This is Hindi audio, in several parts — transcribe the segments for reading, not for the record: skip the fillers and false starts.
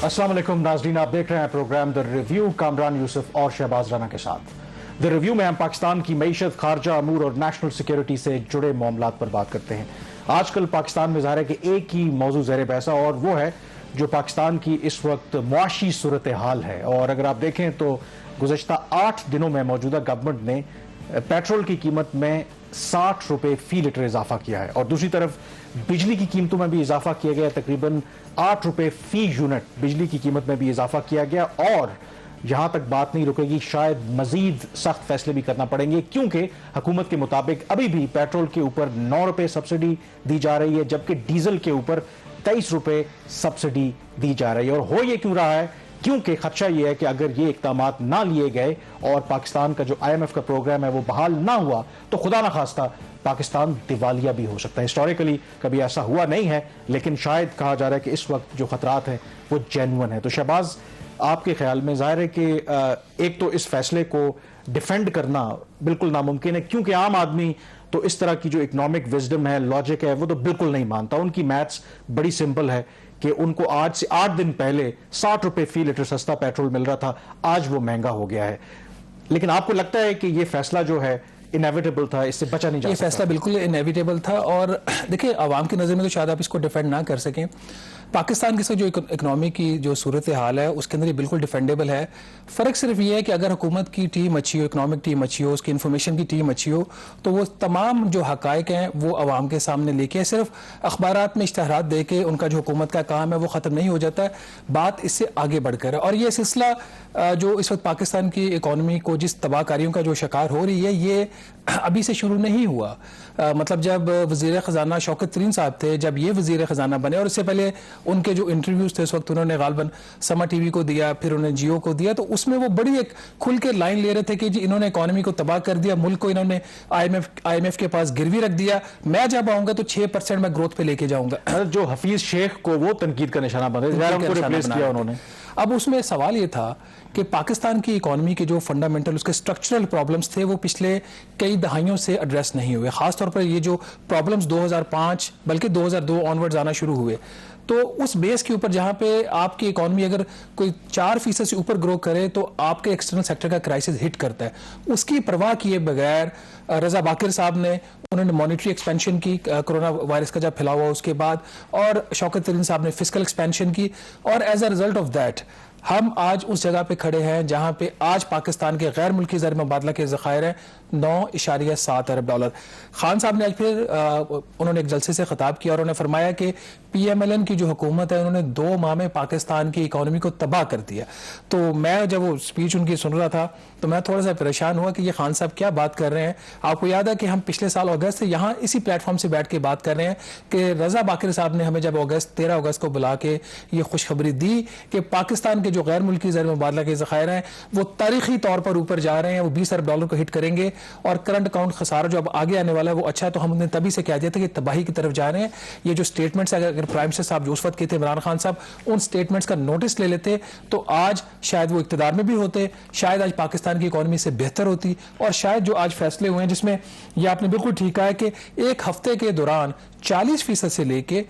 अस्सलाम वालेकुम नाज़रीन, आप देख रहे हैं program the review Kamran Yusuf और शहबाज राना के साथ। द रिव्यू में हम पाकिस्तान की मईशत, खारजा अमूर और नेशनल सिक्योरिटी से जुड़े मामलात पर बात करते हैं। आजकल पाकिस्तान में ज़ाहिर है कि एक ही मौजू ज़ेर बहस है और वो है जो पाकिस्तान की इस वक्त मुआशी सूरत हाल है। और अगर आप देखें तो गुज़श्ता 8 दिनों में मौजूदा गवर्नमेंट ने पेट्रोल की कीमत में 60 रुपए फी लीटर इजाफा किया है और दूसरी तरफ बिजली की कीमतों में भी इजाफा किया गया, तकरीबन 8 रुपए फी यूनिट बिजली की कीमत में भी इजाफा किया गया। और यहां तक बात नहीं रुकेगी, शायद मजीद सख्त फैसले भी करना पड़ेंगे क्योंकि हुकूमत के मुताबिक अभी भी पेट्रोल के ऊपर 9 रुपए सब्सिडी दी जा रही है, जबकि डीजल के ऊपर 23 रुपए सब्सिडी दी जा रही है। और हो ये क्यों रहा है? क्योंकि खदशा यह है कि अगर ये इक़दामात ना लिए गए और पाकिस्तान का जो IMF का प्रोग्राम है वो बहाल ना हुआ तो खुदा ना खास्ता पाकिस्तान दिवालिया भी हो सकता है। हिस्टोरिकली कभी ऐसा हुआ नहीं है, लेकिन शायद कहा जा रहा है कि इस वक्त जो खतरात हैं वो जेन्युइन है। तो शहबाज, आपके ख्याल में ज़ाहिर है कि एक तो इस फैसले को डिफेंड करना बिल्कुल नामुमकिन है क्योंकि आम आदमी तो इस तरह की जो इकोनॉमिक विजडम है, लॉजिक है, वो तो बिल्कुल नहीं मानता। उनकी मैथ्स बड़ी सिंपल है कि उनको आज से 8 दिन पहले 60 रुपए फी लीटर सस्ता पेट्रोल मिल रहा था, आज वो महंगा हो गया है। लेकिन आपको लगता है कि ये फैसला जो है इनएविटेबल था, इससे बचा नहीं जा सकता? ये फैसला बिल्कुल इनएविटेबल था और देखिए आवाम की नज़र में तो शायद आप इसको डिफेंड ना कर सकें। पाकिस्तान की जो इकनॉमी की जो सूरत हाल है उसके अंदर ये बिल्कुल डिफेंडेबल है। फ़र्क सिर्फ ये है कि अगर हुकूमत की टीम अच्छी हो, इकनॉमिक टीम अच्छी हो, उसकी इन्फॉर्मेशन की टीम अच्छी हो, तो वो तमाम जो हक़ाइक़ हैं वो आवाम के सामने लेके सिर्फ अखबारात में इश्तहारात दे के उनका जो हुकूमत का काम है वो ख़त्म नहीं हो जाता है, बात इससे आगे बढ़कर है। और ये सिलसिला जो इस वक्त पाकिस्तान की इकॉनमी को जिस तबाहकारियों का जो शिकार हो रही है ये अभी से शुरू नहीं हुआ। मतलब जब वज़ीर ख़जाना शौकत तरीन साहब थे, जब ये वज़ीर ख़जाना बने और इससे पहले उनके जो इंटरव्यूज़ थे उस वक्त उन्होंने गालबन समा टीवी को दिया, फिर उन्होंने जियो को दिया, तो उसमें वो बड़ी एक खुल के लाइन ले रहे थे कि जी इन्होंने इकॉनमी को तबाह कर दिया, मुल्क को इन्होंने IMF के पास गिरवी रख दिया, मैं जब आऊँगा तो 6% मैं ग्रोथ पे लेके जाऊँगा। जो हफीज शेख को वो तनकीद का निशाना बना उन्होंने। अब उसमें सवाल ये था कि पाकिस्तान की इकॉनमी के जो फंडामेंटल उसके स्ट्रक्चरल प्रॉब्लम्स थे वो पिछले कई दहाइयों से एड्रेस नहीं हुए। खासतौर पर ये जो प्रॉब्लम्स 2005 बल्कि 2002 ऑनवर्ड्स आना शुरू हुए, तो उस बेस के ऊपर जहां पे आपकी इकॉनमी अगर कोई 4% से ऊपर ग्रो करे तो आपके एक्सटर्नल सेक्टर का क्राइसिस हिट करता है। उसकी परवाह किए बगैर रजा बाकिर साहब ने उन्होंने मॉनेटरी एक्सपेंशन की, कोरोना वायरस का जब फैला हुआ उसके बाद, और शौकत तरीन साहब ने फिस्कल एक्सपेंशन की, और as a result of that हम आज उस जगह पे खड़े हैं जहां पे आज पाकिस्तान के गैर मुल्की ज़र मुबादला के ज़खायर हैं 9.7 अरब डॉलर। खान साहब ने आज फिर उन्होंने एक जलसे से खिताब किया और उन्होंने फरमाया कि PMLN की जो हुकूमत है उन्होंने 2 माह में पाकिस्तान की इकॉनमी को तबाह कर दिया। तो मैं जब वो स्पीच उनकी सुन रहा था तो मैं थोड़ा सा परेशान हुआ कि ये खान साहब क्या बात कर रहे हैं। आपको याद है कि हम पिछले साल अगस्त से यहाँ इसी प्लेटफॉर्म से बैठ के बात कर रहे हैं कि रजा बाकिर साहब ने हमें जब 13 अगस्त को बुला के ये खुशखबरी दी कि पाकिस्तान के जो गैर मुल्की ज़र मुबादला के ज़खायर हैं वो तारीखी तौर पर ऊपर जा रहे हैं, वो 20 अरब डॉलर को हिट करेंगे और करंट अकाउंट खसारा जो अब आगे आने वाला है वो अच्छा है। तो हमने तभी से कह दिया था कि तबाही की तरफ जा रहे हैं। ये जो स्टेटमेंट्स अगर प्राइम मिनिस्टर साहब जो उस वक्त के थे इमरान खान साहब उन स्टेटमेंट्स का नोटिस ले लेते तो आज शायद वो इक़्तिदार में भी होते, शायद आज पाकिस्तान की इकॉनमी से बेहतर होती, और शायद जो आज फैसले हुए हैं जिसमें ये आपने बिल्कुल ठीक कहा है कि एक हफ्ते के दौरान 40% से लेके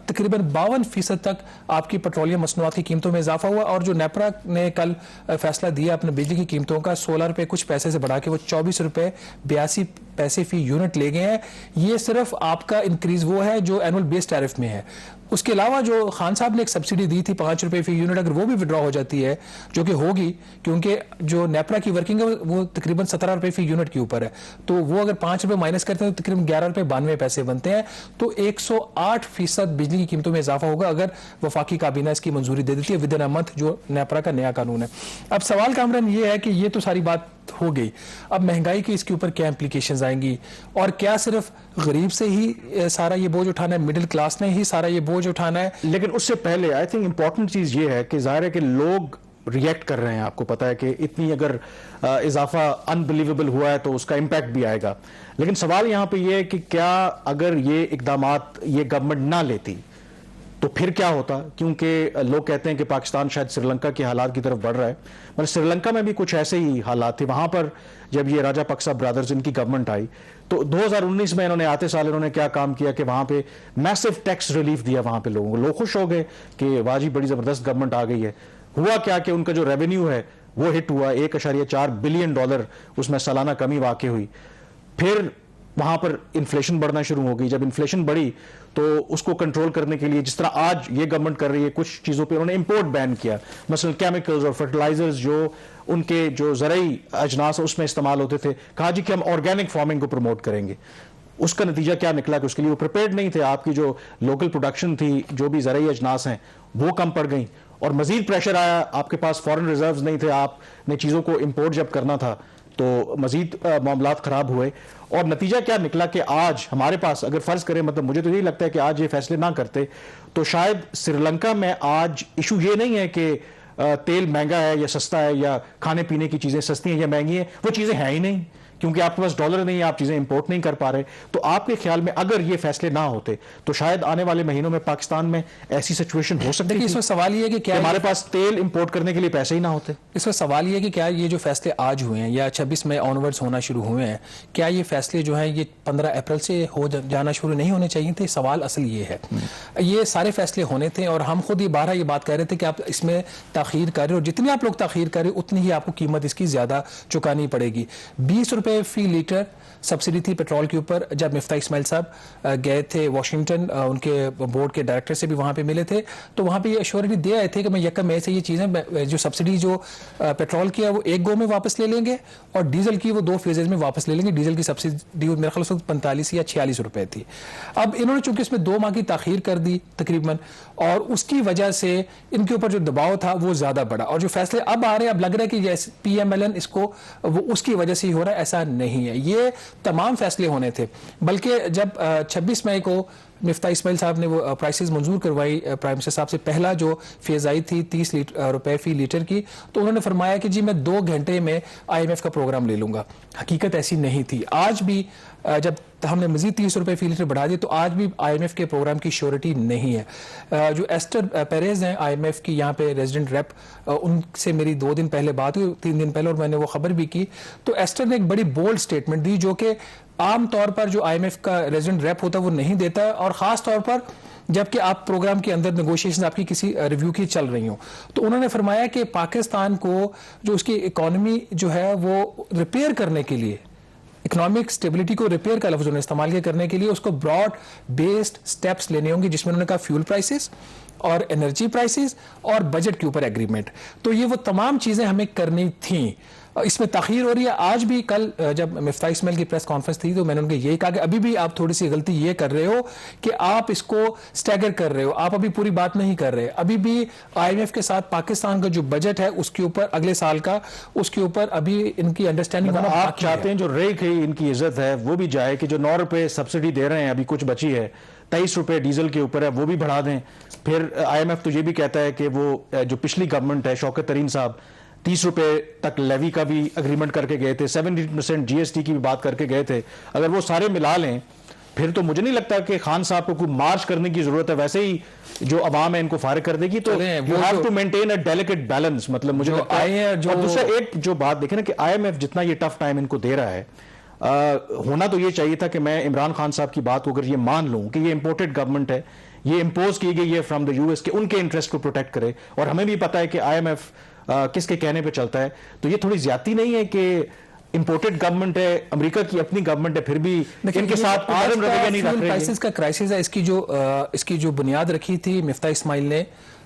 तकरीबन 52% तक आपकी पेट्रोलियम मसनूआत की कीमतों में इजाफा हुआ। और जो नेपरा ने कल फैसला दिया अपने बिजली की कीमतों का 16 रुपये कुछ पैसे से बढ़ा के वो 24 रुपये 82 पैसे फी यूनिट ले गए हैं। ये सिर्फ आपका इंक्रीज वो है जो एनुअल बेस टैरिफ में है। उसके अलावा जो खान साहब ने एक सब्सिडी दी थी 5 रुपये फी यूनिट, अगर वो भी विड्रॉ हो जाती है, जो कि होगी क्योंकि जो नेपरा की वर्किंग है वो तकरीबन 17 रुपये फी यूनिट के ऊपर है, तो वो अगर 5 रुपये माइनस करते हैं तो तकरीबन 11 रुपये 92 पैसे बनते हैं। तो 108% बिजली की कीमतों में इजाफा होगा अगर वफाकी काबीना इसकी मंजूरी दे देती है विद इन अ मंथ, जो नेपरा का नया कानून है। अब सवाल कामरान ये है कि ये तो सारी बात हो गई, अब महंगाई की इसके ऊपर क्या इंप्लीकेशंस आएंगी, और क्या सिर्फ गरीब से ही सारा ये बोझ उठाना है, मिडिल क्लास ने ही सारा ये बोझ उठाना है? लेकिन उससे पहले आई थिंक इंपॉर्टेंट चीज ये है कि जाहिर है कि लोग रिएक्ट कर रहे हैं। आपको पता है कि इतनी अगर इजाफा अनबिलीवेबल हुआ है तो उसका इम्पैक्ट भी आएगा। लेकिन सवाल यहां पे ये है कि क्या अगर ये इकदामात ये गवर्नमेंट ना लेती तो फिर क्या होता? क्योंकि लोग कहते हैं कि पाकिस्तान शायद श्रीलंका के हालात की तरफ बढ़ रहा है। मतलब श्रीलंका में भी कुछ ऐसे ही हालात थे। वहां पर जब ये राजापक्सा ब्रदर्स इनकी गवर्नमेंट आई तो 2019 में इन्होंने आते साल इन्होंने क्या काम किया कि वहां पे मैसिव टैक्स रिलीफ दिया वहां पे लोगों को, लोग खुश हो गए कि वाह जी बड़ी जबरदस्त गवर्नमेंट आ गई है। हुआ क्या कि उनका जो रेवेन्यू है वो हिट हुआ, $1.4 बिलियन उसमें सालाना कमी वाकई हुई। फिर वहां पर इन्फ्लेशन बढ़ना शुरू हो गई। जब इन्फ्लेशन बढ़ी तो उसको कंट्रोल करने के लिए, जिस तरह आज ये गवर्नमेंट कर रही है, कुछ चीजों पे उन्होंने इंपोर्ट बैन किया, मसलन केमिकल्स और फर्टिलाइजर्स जो उनके जो ज़रई अजनास उसमें इस्तेमाल होते थे, कहा जी कि हम ऑर्गेनिक फार्मिंग को प्रमोट करेंगे। उसका नतीजा क्या निकला कि उसके लिए वो प्रिपेयर्ड नहीं थे। आपकी जो लोकल प्रोडक्शन थी, जो भी ज़रई अजनास हैं, वो कम पड़ गई और मजीद प्रेशर आया। आपके पास फॉरेन रिजर्व्स नहीं थे, आपने चीज़ों को इंपोर्ट जब करना था तो मजीद मामलात खराब हुए। और नतीजा क्या निकला कि आज हमारे पास, अगर फर्ज करें, मतलब मुझे तो यही लगता है कि आज ये फैसले ना करते तो शायद श्रीलंका में आज इशू ये नहीं है कि तेल महंगा है या सस्ता है या खाने पीने की चीजें सस्ती हैं या महंगी हैं, वो चीजें हैं ही नहीं, क्योंकि आपके पास डॉलर नहीं है, आप चीजें इंपोर्ट नहीं कर पा रहे। तो आपके ख्याल में अगर ये फैसले ना होते तो शायद आने वाले महीनों में पाकिस्तान में ऐसी सिचुएशन हो सकती है? इसमें सवाल ये है कि क्या हमारे पास तेल इंपोर्ट करने के लिए पैसे ही ना होते। इसमें सवाल ये है कि क्या ये जो फैसले आज हुए हैं या 26 मई ऑनवर्ड्स होना शुरू हुए हैं, क्या ये फैसले जो हैं ये 15 अप्रैल से हो जाना शुरू नहीं होने चाहिए थे? सवाल असल ये है। ये सारे फैसले होने थे और हम खुद ये बात कह रहे थे कि आप इसमें ताखीर कर रहे हो, जितनी आप लोग ताखीर कर रहे हो उतनी ही आपको कीमत इसकी ज्यादा चुकानी पड़ेगी। 20 रुपए फी लीटर सब्सिडी थी पेट्रोल के ऊपर। जब मिफ्ता इस्माइल साहब गए थे वाशिंगटन, उनके बोर्ड के डायरेक्टर से भी वहां पे मिले थे, तो वहां पे ये एश्योरिटी दे आए थे कि मैं 1 मई से ये चीजें जो सब्सिडी जो पेट्रोल की है वो एक गो में वापस ले लेंगे और डीजल की वो 2 फेजेज में वापस ले लेंगे। डीजल की सब्सिडी मेरे ख्याल से 45 या 46 रुपए थी। अब इन्होंने चूंकि इसमें 2 माह की ताखीर कर दी तकरीबन, और उसकी वजह से इनके ऊपर जो दबाव था वो ज्यादा बढ़ा। और जो फैसले अब आ रहे हैं, अब लग रहा है कि जैसे PMLN इसको वो उसकी वजह से ही हो रहा है, ऐसा नहीं है। ये तमाम फैसले होने थे। बल्कि जब 26 मई को मिफ्ता इस्माइल साहब ने वो प्राइसेस मंजूर करवाई प्राइम मिनिस्टर साहब से, पहला जो फेज आई थी 30 रुपए फी लीटर की, तो उन्होंने फरमाया कि जी मैं 2 घंटे में IMF का प्रोग्राम ले लूंगा। हकीकत ऐसी नहीं थी। आज भी जब हमने मजीद 30 रुपए फी लीटर बढ़ा दिए तो आज भी IMF के प्रोग्राम की श्योरिटी नहीं है। जो एस्टर पेरेज हैं IMF की यहाँ पे रेजिडेंट रेप, उनसे मेरी 2 दिन पहले बात हुई, 3 दिन पहले, और मैंने वो खबर भी की। तो एस्टर ने एक बड़ी बोल्ड स्टेटमेंट दी जो कि आम तौर पर जो IMF का रेजिडेंट रेप होता है वो नहीं देता है, और खास तौर पर जबकि आप प्रोग्राम के अंदर नेगोशिएशन आपकी किसी रिव्यू की चल रही हो। तो उन्होंने फरमाया कि पाकिस्तान को जो उसकी इकोनॉमी जो है वो रिपेयर करने के लिए, इकोनॉमिक स्टेबिलिटी को रिपेयर का लफ्ज उन्होंने इस्तेमाल किया, करने के लिए उसको ब्रॉड बेस्ड स्टेप्स लेने होंगे, जिसमें उन्होंने कहा फ्यूल प्राइसेस और एनर्जी प्राइसेस और बजट के ऊपर एग्रीमेंट। तो ये वो तमाम चीजें हमें करनी थी। इसमें ताखीर हो रही है। आज भी, कल जब मिफ्ता इस्माइल की प्रेस कॉन्फ्रेंस थी तो मैंने उनको यही कहा कि अभी भी आप थोड़ी सी गलती ये कर रहे हो कि आप इसको स्टैगर कर रहे हो, आप अभी पूरी बात नहीं कर रहे। अभी भी IMF के साथ पाकिस्तान का जो बजट है उसके ऊपर, अगले साल का, उसके ऊपर अभी इनकी अंडरस्टैंडिंग होना आप चाहते हैं जो रही गई इनकी इज्जत है वो भी जाए, कि जो 9 रुपए सब्सिडी दे रहे हैं, अभी कुछ बची है, 23 रुपए डीजल के ऊपर है, वो भी बढ़ा दें। फिर IMF तो ये भी कहता है कि वो जो पिछली गवर्नमेंट है, शौकत तरीन साहब 30 रुपए तक लेवी का भी अग्रीमेंट करके गए थे, 70% GST की भी बात करके गए थे। अगर वो सारे मिला लें फिर तो मुझे नहीं लगता कि खान साहब को कोई मार्च करने की जरूरत है, वैसे ही जो अवाम है इनको फारिग कर देगी। तो you have to maintain a delicate balance, मतलब मुझे लगता है। और दूसरा एक जो बात देखें ना कि IMF जितना ये टफ टाइम इनको दे रहा है, होना तो ये चाहिए था कि मैं इमरान खान साहब की बात को अगर ये मान लूं कि ये इंपोर्टेड गवर्नमेंट है, ये इंपोज की गई है फ्रॉम द US, के उनके इंटरेस्ट को प्रोटेक्ट करे, और हमें भी पता है कि IMF किसके कहने पे चलता है। तो ये थोड़ी ज्यादती नहीं है कि इंपोर्टेड गवर्नमेंट है, अमेरिका की अपनी गवर्नमेंट है, फिर भी इनके साथ नरम रवैया नहीं रख रहे हैं। प्राइसेस का क्राइसिस है, इसकी जो बुनियाद रखी थी मिफ्ता इस्माइल ने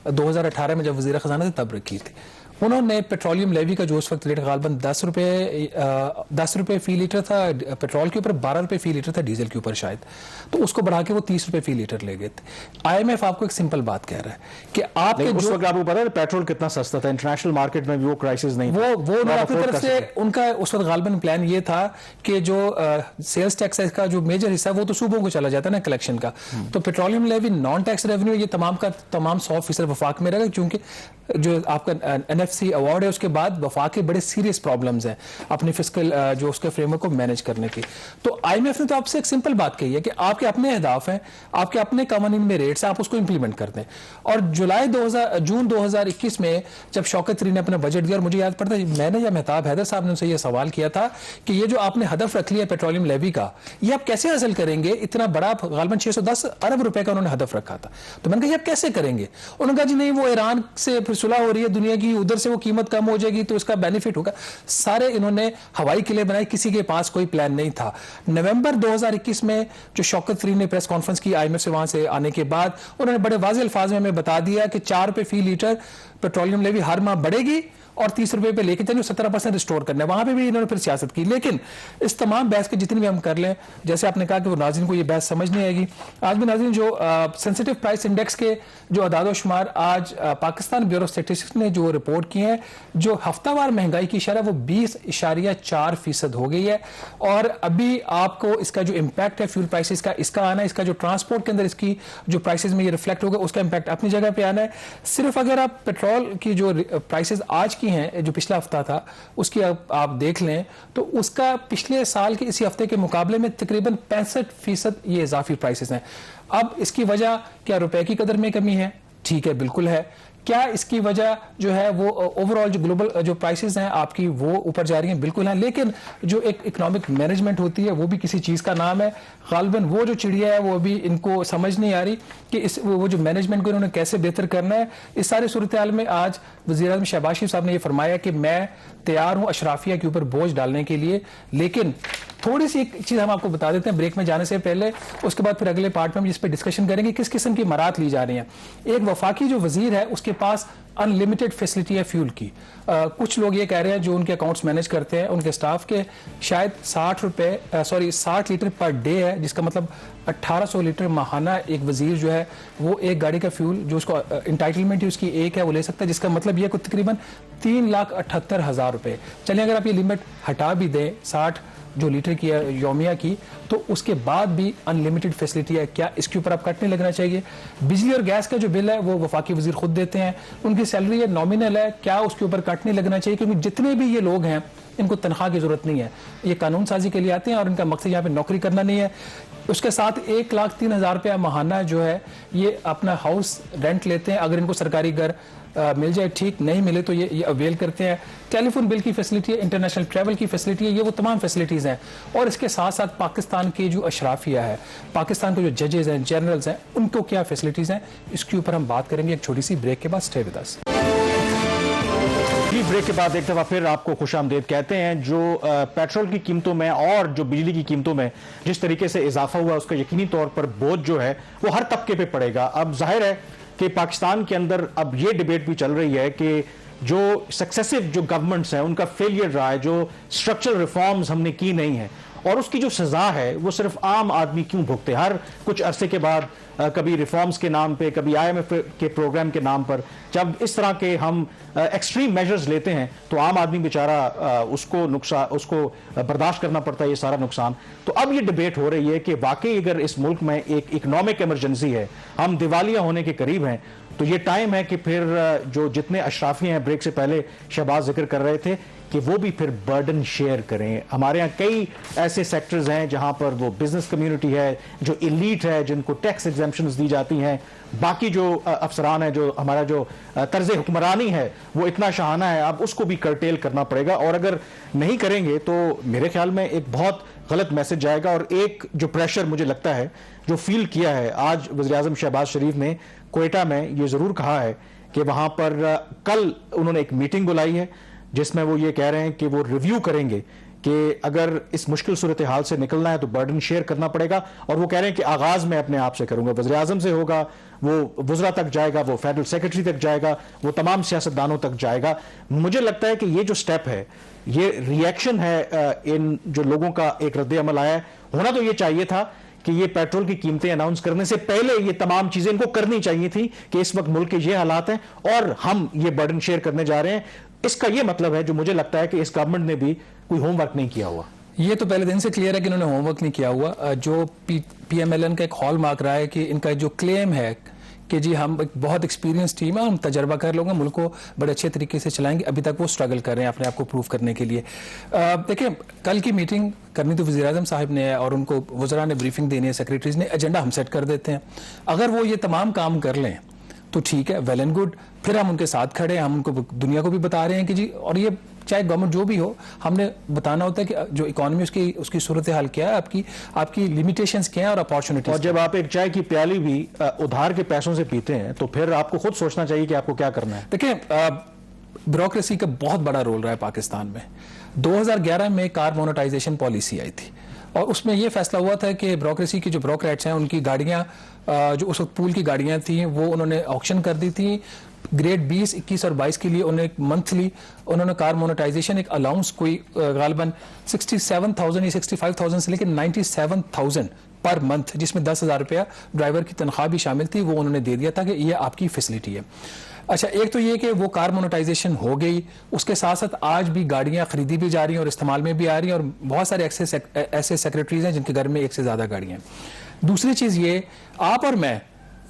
2018 में जब वजीर खजाना थे तब रखी थी। उन्होंने पेट्रोलियम लेवी का जो उस वक्त रेट गालबन 10 रुपए फी लीटर था पेट्रोल के ऊपर, 12 रुपए फी लीटर था डीजल के ऊपर शायद, तो उसको बढ़ा के वो 30 रुपए फी लीटर ले गए थे। IMF आपको एक सिंपल बात कह रहा है कि आपके उस वक्त आपको पता है पेट्रोल कितना सस्ता था, इंटरनेशनल मार्केट में भी वो क्राइसिस नहीं वो अपनी तरफ से उनका उस वक्त गालबन प्लान ये था कि जो सेल्स टैक्स का जो मेजर हिस्सा वो तो सूबों को चला जाता है ना कलेक्शन का, तो petroleum levy, non tax revenue, ये तमाम का तमाम 100% वफाक में रहेगा, क्योंकि जो आपका NF IMFC अवार्ड है, उसके बाद वफाक के बड़े सीरियस प्रॉब्लम्स हैं अपनी फिस्कल जो उसके फ्रेमवर्क को मैनेज करने की। तो IMF ने तो आपसे एक सिंपल बात कही है कि आपके अपने अहदाफ हैं, आपके अपने कवानीन में रेट्स हैं, आप उसको इंप्लीमेंट कर दें। और जून 2021 में जब शौकत तरीन ने अपना बजट दिया, और मुझे याद पड़ता है मैंने या मेहताब हैदर साहब ने उनसे यह सवाल किया था कि ये जो आपने हदफ रख लिया पेट्रोलियम लेवी का, ये आप कैसे हासिल करेंगे? इतना बड़ा गालबन 610 अरब रुपए का उन्होंने हदफ रखा था। तो मैंने कहा आप कैसे करेंगे? उन्होंने कहा जी नहीं, वो ईरान से फिर सुलह हो रही है दुनिया की, उधर से वो कीमत कम हो जाएगी तो इसका बेनिफिट होगा। सारे इन्होंने हवाई किले बनाए, किसी के पास कोई प्लान नहीं था। नवंबर 2021 में जो शौकत तरीन ने प्रेस कॉन्फ्रेंस की IMF से, वहां से आने के बाद उन्होंने बड़े वाज़ेह अल्फाज में हमें बता दिया कि 4 रुपए फी लीटर पेट्रोलियम लेवी हर माह बढ़ेगी और 30 रुपए पे लेके चलिए 17% रिस्टोर करना है। वहां पे भी इन्होंने फिर सियासत की। लेकिन इस तमाम बहस के जितनी भी हम कर लें, जैसे आपने कहा कि वो नाज़रीन को ये बहस समझ नहीं आएगी। आज भी नाज़रीन जो सेंसिटिव प्राइस इंडेक्स के जो अदाद शुमार आज पाकिस्तान ब्यूरो ऑफ स्टैटिस्टिक्स ने जो रिपोर्ट की है, जो हफ्तावार महंगाई की शरह वो 20.4% हो गई है। और अभी आपको इसका जो इम्पैक्ट है फ्यूल प्राइसेस का, इसका आना है, इसका जो ट्रांसपोर्ट के अंदर इसकी जो प्राइसेस में ये रिफ्लेक्ट होगा, उसका इम्पैक्ट अपनी जगह पे आना है। सिर्फ अगर आप पेट्रोल की जो प्राइसेस आज की हैं, जो पिछला हफ्ता था उसकी आप देख लें तो उसका पिछले साल के इसी हफ्ते के मुकाबले में तकरीबन 65% ये इजाफी प्राइसेस हैं। अब इसकी वजह क्या रुपए की कदर में कमी है? ठीक है, बिल्कुल है। क्या इसकी वजह जो है वो ओवरऑल जो ग्लोबल जो प्राइसेस हैं आपकी वो ऊपर जा रही हैं? बिल्कुल है। लेकिन जो एक इकोनॉमिक मैनेजमेंट होती है वो भी किसी चीज़ का नाम है। गालबन वो जो चिड़िया है वो भी इनको समझ नहीं आ रही कि इस वो जो मैनेजमेंट को इन्होंने कैसे बेहतर करना है। इस सारे सूरत हाल में आज वज़ीर-ए-आज़म शहबाज शरीफ साहब ने ये फरमाया कि मैं तैयार हूँ अशराफिया के ऊपर बोझ डालने के लिए। लेकिन थोड़ी सी एक चीज़ हम आपको बता देते हैं ब्रेक में जाने से पहले, उसके बाद फिर अगले पार्ट में हम इस पर डिस्कशन करेंगे किस किस्म की मराहत ली जा रही हैं। एक वफाकी जो वजीर है उसके पास अनलिमिटेड फैसिलिटी है फ्यूल की। कुछ लोग ये कह रहे हैं जो उनके अकाउंट्स मैनेज करते हैं उनके स्टाफ के, शायद 60 लीटर पर डे है, जिसका मतलब 1800 लीटर माहाना एक वजीर जो है वो एक गाड़ी का फ्यूल जो उसको इंटाइटलमेंट है उसकी एक है वो ले सकता है, जिसका मतलब ये कुछ तकरीबन 3,78,000 रुपए। चलिए अगर आप ये लिमिट हटा भी दें 60 जो लीटर की है योमिया की, तो उसके बाद भी अनलिमिटेड फैसिलिटी है। क्या इसके ऊपर आप कट नहीं लगना चाहिए? बिजली और गैस का जो बिल है वो वफाकी वजीर खुद देते हैं, उनकी सैलरी है नॉमिनल है, क्या उसके ऊपर कट नहीं लगना चाहिए? क्योंकि जितने भी ये लोग हैं इनको तनख्वाह की जरूरत नहीं है, ये कानून साजी के लिए आते हैं और इनका मकसद यहाँ पे नौकरी करना नहीं है। उसके साथ 1,03,000 रुपया माहाना जो है ये अपना हाउस रेंट लेते हैं। अगर इनको सरकारी घर मिल जाए ठीक, नहीं मिले तो ये अवेल करते हैं। टेलीफोन बिल की फैसिलिटी है, इंटरनेशनल ट्रैवल की फैसिलिटी है, ये वो तमाम फैसिलिटीज़ हैं। और इसके साथ साथ पाकिस्तान की जो अशराफिया है, पाकिस्तान के जो जजेस हैं, जनरल्स हैं, उनको क्या फैसिलिटीज़ हैं, इसके ऊपर हम बात करेंगे एक छोटी सी ब्रेक के बाद। Stay with us. ब्रेक के बाद एक दफा फिर आपको खुशामदीद कहते हैं। जो पेट्रोल की कीमतों में और जो बिजली की कीमतों में जिस तरीके से इजाफा हुआ उसका यकीनी तौर पर बोझ जो है वो हर तबके पे पड़ेगा। अब जाहिर है कि पाकिस्तान के अंदर अब ये डिबेट भी चल रही है कि जो सक्सेसिव जो गवर्नमेंट्स हैं उनका फेलियर रहा है, जो स्ट्रक्चरल रिफॉर्म्स हमने की नहीं है और उसकी जो सजा है वो सिर्फ आम आदमी क्यों भुगते। हर कुछ अरसे के बाद कभी रिफॉर्म्स के नाम पे, कभी IMF के प्रोग्राम के नाम पर जब इस तरह के हम एक्सट्रीम मेजर्स लेते हैं तो आम आदमी बेचारा उसको बर्दाश्त करना पड़ता है ये सारा नुकसान। तो अब ये डिबेट हो रही है कि वाकई अगर इस मुल्क में एक इकोनॉमिक इमरजेंसी है, हम दिवालिया होने के करीब हैं, तो ये टाइम है कि फिर जो जितने अशराफी हैं, ब्रेक से पहले शहबाज जिक्र कर रहे थे कि वो भी फिर बर्डन शेयर करें। हमारे यहाँ कई ऐसे सेक्टर्स हैं जहां पर वो बिजनेस कम्युनिटी है, जो इलीट है, जिनको टैक्स एग्जेम्पशंस दी जाती हैं, बाकी जो अफसरान है, जो हमारा जो तर्ज हुक्मरानी है वो इतना शाहाना है, अब उसको भी कर्टेल करना पड़ेगा। और अगर नहीं करेंगे तो मेरे ख्याल में एक बहुत गलत मैसेज जाएगा। और एक जो प्रेशर मुझे लगता है जो फील किया है आज वज़ीर-ए-आज़म शहबाज शरीफ ने क्वेटा में, ये जरूर कहा है कि वहां पर कल उन्होंने एक मीटिंग बुलाई है जिसमें वो ये कह रहे हैं कि वो रिव्यू करेंगे कि अगर इस मुश्किल सूरत हाल से निकलना है तो बर्डन शेयर करना पड़ेगा। और वो कह रहे हैं कि आगाज मैं अपने आप से करूंगा, वज़ीर-ए-आज़म से होगा, वो वुज़रा तक जाएगा, वो फेडरल सेक्रेटरी तक जाएगा, वो तमाम सियासतदानों तक जाएगा। मुझे लगता है कि ये जो स्टेप है ये रिएक्शन है इन जो लोगों का एक रद्द अमल आया है। होना तो ये चाहिए था कि ये पेट्रोल की कीमतें अनाउंस करने से पहले ये तमाम चीजें इनको करनी चाहिए थी कि इस वक्त मुल्क के ये हालात हैं और हम ये बर्डन शेयर करने जा रहे हैं। इसका ये मतलब है जो मुझे लगता है कि इस गवर्नमेंट ने भी कोई होमवर्क नहीं किया हुआ। ये तो पहले दिन से क्लियर है कि इन्होंने होमवर्क नहीं किया हुआ। जो PMLN का एक हॉल मार्क रहा है कि इनका जो क्लेम है कि जी हम एक बहुत एक्सपीरियंस टीम है, हम तजर्बा कर लोगे, मुल्क को बड़े अच्छे तरीके से चलाएंगे। अभी तक वो स्ट्रगल कर रहे हैं अपने आप को प्रूव करने के लिए। देखिए, कल की मीटिंग करनी तो वज़ीर-ए-आज़म साहब ने है और उनको वज़रा ने ब्रीफिंग देनी है, सेक्रेटरीज ने, एजेंडा हम सेट कर देते हैं। अगर वो ये तमाम काम कर लें तो ठीक है, वेल एंड गुड। फिर हम उनके साथ खड़े हैं, हम उनको दुनिया को भी बता रहे हैं कि जी, और ये चाहे गवर्नमेंट जो भी हो, हमने बताना होता है कि जो इकोनॉमी उसकी सूरत हाल क्या है, आपकी लिमिटेशंस क्या है और अपॉर्चुनिटीज। और जब आप एक चाय की प्याली भी उधार के पैसों से पीते हैं तो फिर आपको खुद सोचना चाहिए कि आपको क्या करना है। देखिए, ब्यूरोक्रेसी का बहुत बड़ा रोल रहा है पाकिस्तान में। 2011 में कार मोनेटाइजेशन पॉलिसी आई थी और उसमें यह फैसला हुआ था कि ब्यूरोक्रेसी की जो ब्यूरोक्रेट्स हैं उनकी गाड़ियां, जो उस वक्त पूल की गाड़ियां थी, वो उन्होंने ऑक्शन कर दी थी। ग्रेड 20, 21 और 22 के लिए उन्हें मंथली उन्होंने कार मोनेटाइजेशन एक अलाउंस कोई गालबन 67,000 या 65,000 से लेकर 97,000 पर मंथ, जिसमें 10,000 रुपया ड्राइवर की तनख्वाह भी शामिल थी, वो उन्होंने दे दिया था कि ये आपकी फैसिलिटी है। अच्छा, एक तो ये कि वो कार मोनेटाइजेशन हो गई, उसके साथ साथ आज भी गाड़ियां खरीदी भी जा रही हैं और इस्तेमाल में भी आ रही हैं, और बहुत सारे ऐसे सेक्रेटरीज हैं जिनके घर में एक से ज़्यादा गाड़ियां हैं। दूसरी चीज़ ये, आप और मैं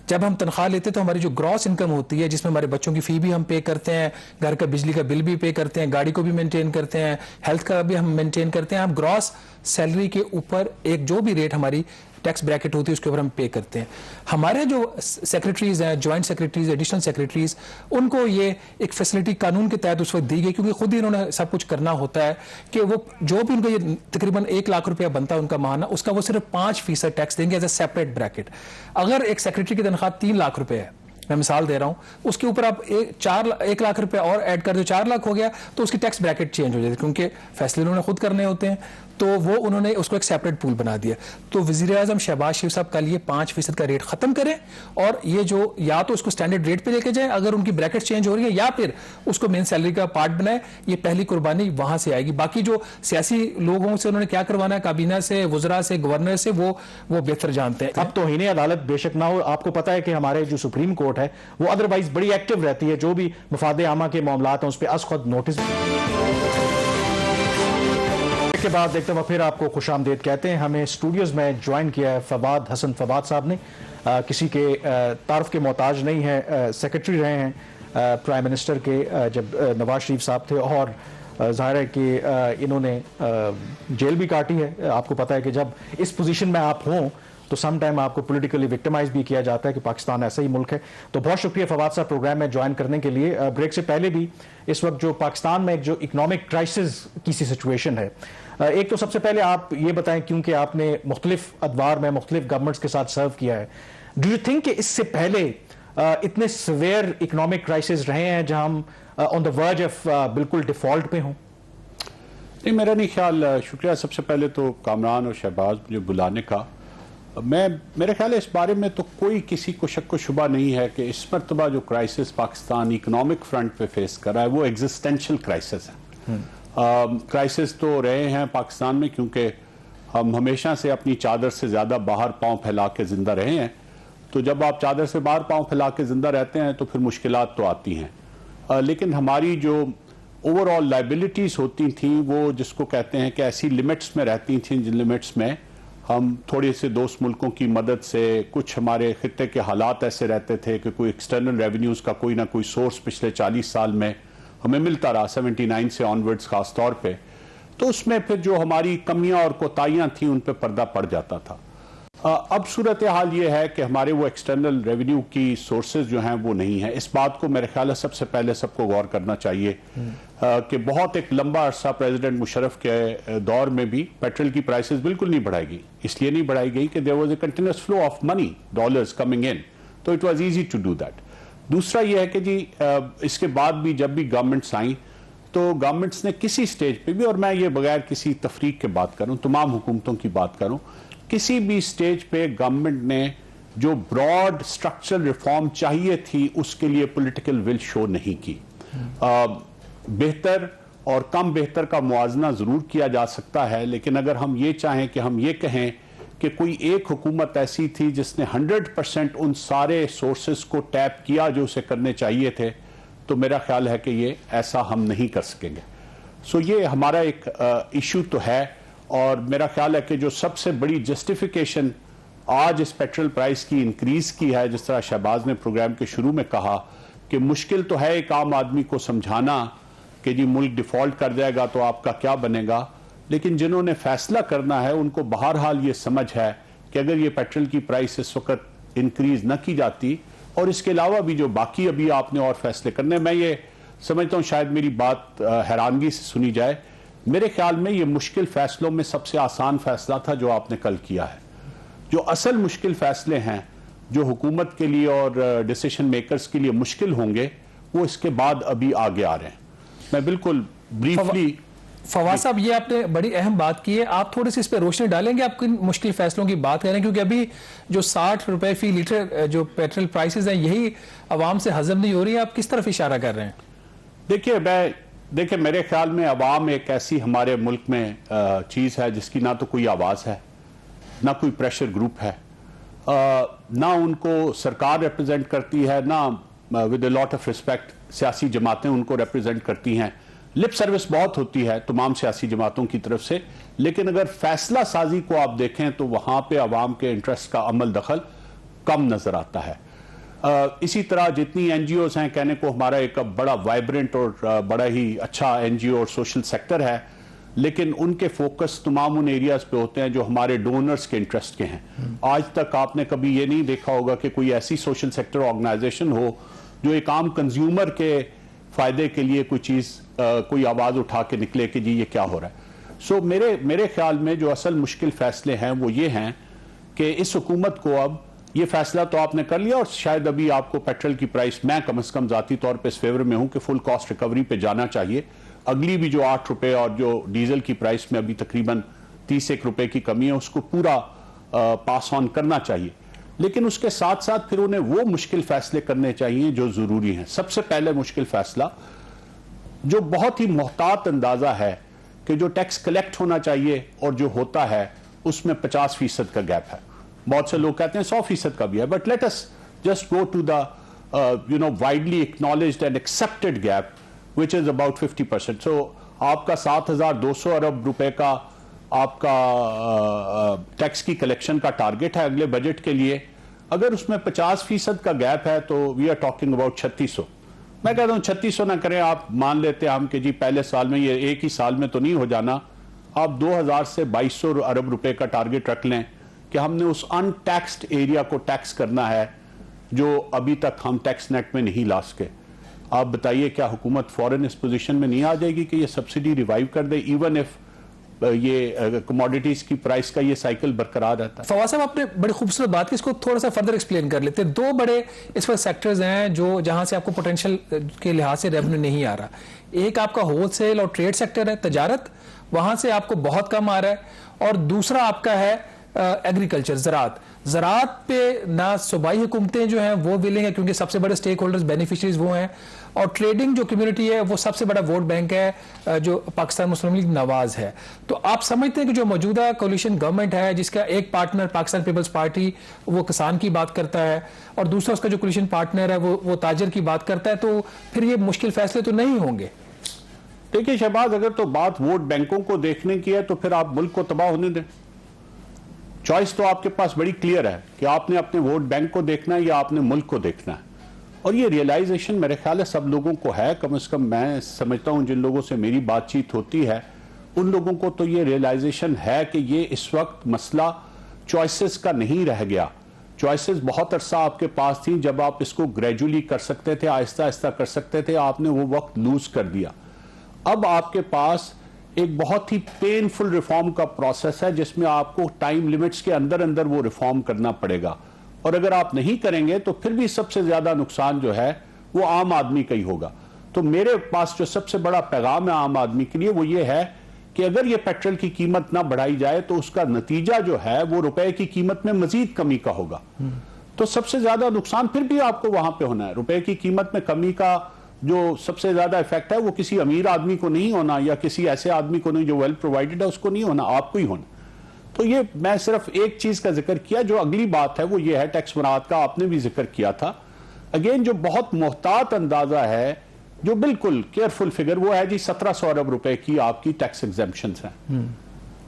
जब हम तनख्वाह लेते तो हमारी जो ग्रॉस इनकम होती है, जिसमें हमारे बच्चों की फ़ी भी हम पे करते हैं, घर का बिजली का बिल भी पे करते हैं, गाड़ी को भी मेंटेन करते हैं, हेल्थ का भी हम मेंटेन करते हैं, हम ग्रॉस सैलरी के ऊपर एक जो भी रेट हमारी टैक्स ब्रैकेट होती है उसके ऊपर हम पे करते हैं। हमारे जो सेक्रेटरीज हैं, जॉइंट सेक्रेटरीज, एडिशनल सेक्रेटरीज, उनको ये एक फैसिलिटी कानून के तहत उस वक्त दी गई, क्योंकि खुद ही उन्होंने सब कुछ करना होता है कि वो जो भी उनको ये तकरीबन 1 लाख रुपया बनता है उनका माहाना, उसका वो सिर्फ 5% टैक्स देंगे एज ए सेपरेट ब्रैकेट। अगर एक सेक्रेटरी की तनख्वाह 3 लाख रुपए है, मैं मिसाल दे रहा हूं, उसके ऊपर आप 1 लाख रुपए और ऐड कर दो, 4 लाख हो गया, तो उसकी टैक्स ब्रैकेट चेंज हो जाती है, क्योंकि फैसले उन्होंने खुद करने होते हैं। तो वो उन्होंने उसको एक सेपरेट पूल बना दिया। तो वज़ीर-ए-आज़म शहबाज शरीफ साहब कल ये 5% का रेट खत्म करें और ये जो या तो उसको स्टैंडर्ड रेट पे लेके जाए अगर उनकी ब्रैकेट चेंज हो रही है, या फिर उसको मेन सैलरी का पार्ट बनाए। ये पहली कुर्बानी वहां से आएगी। बाकी जो सियासी लोगों से उन्होंने क्या करवाना है, काबीना से, वज़रा से, गवर्नर से, वो बेहतर जानते हैं। अब तौहीन अदालत बेशक ना हो, आपको पता है कि हमारे जो सुप्रीम कोर्ट है वो अदरवाइज बड़ी एक्टिव रहती है, जो भी मफाद आमा के मामलात हैं उस पर अज़ खुद नोटिस के बाद देखते हैं। फिर आपको खुशामदीद कहते हैं। हमें स्टूडियोज में ज्वाइन किया है फवाद हसन फवाद साहब ने, किसी के तारफ के मोहताज नहीं है, सेक्रेटरी रहे हैं प्राइम मिनिस्टर के जब नवाज शरीफ साहब थे, और जाहिर है कि इन्होंने जेल भी काटी है। आपको पता है कि जब इस पोजीशन में आप हों तो सम टाइम आपको पॉलिटिकली विक्टिमाइज भी किया जाता है कि पाकिस्तान ऐसा ही मुल्क है। तो बहुत शुक्रिया फवाद साहब प्रोग्राम में ज्वाइन करने के लिए। ब्रेक से पहले भी इस वक्त जो पाकिस्तान में एक जो इकोनॉमिक क्राइसिस की सी सिचुएशन है, एक तो सबसे पहले आप ये बताएं, क्योंकि आपने मुख्तलिफ अदवार में मुख्तलिफ गवर्नमेंट्स के साथ सर्व किया है, डू यू थिंक कि इससे पहले इतने सवेयर इकोनॉमिक क्राइसिस रहे हैं जहां हम ऑन द वर्ज ऑफ बिल्कुल डिफॉल्ट पे हों? नहीं, मेरा नहीं ख्याल। शुक्रिया सबसे पहले तो कामरान और शहबाज मुझे बुलाने का। मेरे ख्याल है इस बारे में तो कोई किसी को शक व शुबा नहीं है कि इस मरतबा जो क्राइसिस पाकिस्तान इकोनॉमिक फ्रंट पे फेस कर रहा है वो एग्जिस्टेंशियल क्राइसिस है। क्राइसिस तो रहे हैं पाकिस्तान में क्योंकि हम हमेशा से अपनी चादर से ज़्यादा बाहर पांव फैला के ज़िंदा रहे हैं। तो जब आप चादर से बाहर पांव फैला के ज़िंदा रहते हैं तो फिर मुश्किलात तो आती हैं, लेकिन हमारी जो ओवरऑल लाइबिलिटीज़ होती थी वो जिसको कहते हैं कि ऐसी लिमिट्स में रहती थी जिन लिमिट्स में हम थोड़े से दोस्त मुल्कों की मदद से, कुछ हमारे खित्ते के हालात ऐसे रहते थे कि कोई एक्सटर्नल रेवेन्यूज़ का कोई ना कोई सोर्स पिछले 40 साल में हमें मिलता रहा, 79 से ऑनवर्ड्स खास तौर पे, तो उसमें फिर जो हमारी कमियां और कोताहियां थी उन पे पर्दा पड़ जाता था। अब सूरत हाल ये है कि हमारे वो एक्सटर्नल रेवेन्यू की सोर्सेज जो हैं वो नहीं है। इस बात को मेरे ख्याल है सबसे पहले सबको गौर करना चाहिए कि बहुत एक लंबा अरसा प्रेसिडेंट मुशर्रफ के दौर में भी पेट्रोल की प्राइसेस बिल्कुल नहीं बढ़ाई गई। इसलिए नहीं बढ़ाई गई कि there was a continuous flow of money, dollars coming in, तो it was easy to do that. दूसरा यह है कि जी इसके बाद भी जब भी गवर्नमेंट्स आई तो गवर्नमेंट्स ने किसी स्टेज पे भी, और मैं ये बगैर किसी तफरीक के बात करूं, तमाम हुकूमतों की बात करूं, किसी भी स्टेज पे गवर्नमेंट ने जो ब्रॉड स्ट्रक्चरल रिफॉर्म चाहिए थी उसके लिए पॉलिटिकल विल शो नहीं की। बेहतर और कम बेहतर का मुआवजा जरूर किया जा सकता है, लेकिन अगर हम ये चाहें कि हम ये कहें कि कोई एक हुकूमत ऐसी थी जिसने 100% उन सारे सोर्सेस को टैप किया जो उसे करने चाहिए थे, तो मेरा ख्याल है कि ये ऐसा हम नहीं कर सकेंगे। सो ये हमारा एक इशू तो है, और मेरा ख्याल है कि जो सबसे बड़ी जस्टिफिकेशन आज इस पेट्रोल प्राइस की इंक्रीज की है, जिस तरह शहबाज ने प्रोग्राम के शुरू में कहा कि मुश्किल तो है एक आम आदमी को समझाना कि जी मुल्क डिफॉल्ट कर जाएगा तो आपका क्या बनेगा, लेकिन जिन्होंने फैसला करना है उनको बहरहाल ये समझ है कि अगर ये पेट्रोल की प्राइस इस वक्त इंक्रीज न की जाती और इसके अलावा भी जो बाकी अभी आपने और फैसले करने, मैं ये समझता हूँ शायद मेरी बात हैरानगी से सुनी जाए, मेरे ख्याल में ये मुश्किल फैसलों में सबसे आसान फैसला था जो आपने कल किया है। जो असल मुश्किल फैसले हैं जो हुकूमत के लिए और डिसीजन मेकर्स के लिए मुश्किल होंगे वो इसके बाद अभी आगे आ रहे हैं। मैं बिल्कुल ब्रीफली फवाद साहब, ये आपने बड़ी अहम बात की है, आप थोड़ी सी इस पर रोशनी डालेंगे, आप किन मुश्किल फैसलों की बात कर रहे हैं, क्योंकि अभी जो 60 रुपए फी लीटर जो पेट्रोल प्राइसेस हैं यही आवाम से हजम नहीं हो रही है, आप किस तरफ इशारा कर रहे हैं? देखिए मेरे ख्याल में अवाम एक ऐसी हमारे मुल्क में चीज है जिसकी ना तो कोई आवाज है, ना कोई प्रेशर ग्रुप है, ना उनको सरकार रिप्रेजेंट करती है, ना with a lot of respect सियासी जमातें उनको रिप्रेजेंट करती हैं। लिप सर्विस बहुत होती है तमाम सियासी जमातों की तरफ से, लेकिन अगर फैसला साजी को आप देखें तो वहां पे अवाम के इंटरेस्ट का अमल दखल कम नजर आता है। इसी तरह जितनी एनजीओज हैं, कहने को हमारा एक बड़ा वाइब्रेंट और बड़ा ही अच्छा एनजीओ और सोशल सेक्टर है, लेकिन उनके फोकस तमाम उन एरियाज पे होते हैं जो हमारे डोनर्स के इंटरेस्ट के हैं। आज तक आपने कभी ये नहीं देखा होगा कि कोई ऐसी सोशल सेक्टर ऑर्गेनाइजेशन हो जो एक आम कंज्यूमर के फायदे के लिए कोई चीज कोई आवाज उठा के निकले कि जी ये क्या हो रहा है। सो मेरे ख्याल में जो असल मुश्किल फैसले हैं वो ये हैं कि इस हुकूमत को अब ये फैसला तो आपने कर लिया और शायद अभी आपको पेट्रोल की प्राइस, मैं कम से कम जाती तौर पे इस फेवर में हूं कि फुल कॉस्ट रिकवरी पे जाना चाहिए। अगली भी जो 8 रुपए और जो डीजल की प्राइस में अभी तकरीबन 31 रुपए की कमी है उसको पूरा पास ऑन करना चाहिए, लेकिन उसके साथ साथ फिर उन्हें वो मुश्किल फैसले करने चाहिए जो जरूरी हैं। सबसे पहले मुश्किल फैसला जो बहुत ही मोहतात अंदाजा है कि जो टैक्स कलेक्ट होना चाहिए और जो होता है उसमें 50% का गैप है। बहुत से लोग कहते हैं 100% का भी है, but let us just go to the widely acknowledged and accepted gap which is about 50%. So आपका 7,200 अरब रुपए का आपका टैक्स की कलेक्शन का टारगेट है अगले बजट के लिए, अगर उसमें 50% का गैप है तो वी आर टॉकिंग अबाउट 3600। मैं कहता हूं 3600 ना करें, आप मान लेते हैं हम कि जी पहले साल में, ये एक ही साल में तो नहीं हो जाना, आप 2000 से 2200 अरब रुपए का टारगेट रख लें कि हमने उस अनटैक्स्ड एरिया को टैक्स करना है जो अभी तक हम टैक्स नेट में नहीं ला सके। आप बताइए क्या हुकूमत फौरन इस पोजीशन में नहीं आ जाएगी कि ये सब्सिडी रिवाइव कर दे, इवन इफ ये कमोडिटीज की प्राइस का ये साइकिल बरकरार रहता है? फवाद साहब, आपने बड़ी खूबसूरत बात की, इसको थोड़ा सा फर्दर एक्सप्लेन कर लेते हैं। 2 बड़े इस वक्त सेक्टर्स हैं जो जहां से आपको पोटेंशियल के लिहाज से रेवेन्यू नहीं आ रहा। एक आपका होलसेल और ट्रेड सेक्टर है, तजारत, वहां से आपको बहुत कम आ रहा है, और दूसरा आपका है एग्रीकल्चर, ज़राअत पे ना सूबाई हुकूमतें जो हैं वो विलिंग है, क्योंकि सबसे बड़े स्टेक होल्डर्स बेनिफिशरीज वो हैं, और ट्रेडिंग जो कम्युनिटी है वो सबसे बड़ा वोट बैंक है जो पाकिस्तान मुस्लिम लीग नवाज है। तो आप समझते हैं कि जो मौजूदा कोलिशन गवर्नमेंट है जिसका एक पार्टनर पाकिस्तान पीपल्स पार्टी वो किसान की बात करता है और दूसरा उसका जो कोलिशन पार्टनर है वो ताजर की बात करता है, तो फिर ये मुश्किल फैसले तो नहीं होंगे? देखिए शहबाज, अगर तो बात वोट बैंकों को देखने की है तो फिर आप मुल्क को तबाह होने दें। चॉइस तो आपके पास बड़ी क्लियर है कि आपने अपने वोट बैंक को देखना है या आपने मुल्क को देखना है, और ये रियलाइजेशन मेरे ख्याल है सब लोगों को है। कम से कम मैं समझता हूं जिन लोगों से मेरी बातचीत होती है उन लोगों को तो ये रियलाइजेशन है कि ये इस वक्त मसला चॉइसेस का नहीं रह गया। चॉइसेस बहुत अरसा आपके पास थी जब आप इसको ग्रेजुअली कर सकते थे, आहिस्ता आहिस्ता कर सकते थे, आपने वो वक्त लूज कर दिया। अब आपके पास एक बहुत ही पेनफुल रिफॉर्म का प्रोसेस है जिसमें आपको टाइम लिमिट्स के अंदर अंदर वो रिफॉर्म करना पड़ेगा, और अगर आप नहीं करेंगे तो फिर भी सबसे ज्यादा नुकसान जो है वो आम आदमी का ही होगा। तो मेरे पास जो सबसे बड़ा पैगाम है आम आदमी के लिए वो ये है कि अगर ये पेट्रोल की कीमत ना बढ़ाई जाए तो उसका नतीजा जो है वो रुपए की कीमत में मजीद कमी का होगा। तो सबसे ज्यादा नुकसान फिर भी आपको वहां पे होना है। रुपए की कीमत में कमी का जो सबसे ज्यादा इफेक्ट है वो किसी अमीर आदमी को नहीं होना या किसी ऐसे आदमी को नहीं जो वेल प्रोवाइडेड है उसको नहीं होना, आपको ही होना। तो ये मैं सिर्फ एक चीज का जिक्र किया। जो अगली बात है वो ये है टैक्स मुराद का, आपने भी जिक्र किया था। अगेन जो बहुत मोहतात अंदाजा है, जो बिल्कुल केयरफुल फिगर, वो है जी 1700 अरब रुपए की आपकी टैक्स एग्जेम्पशंस हैं।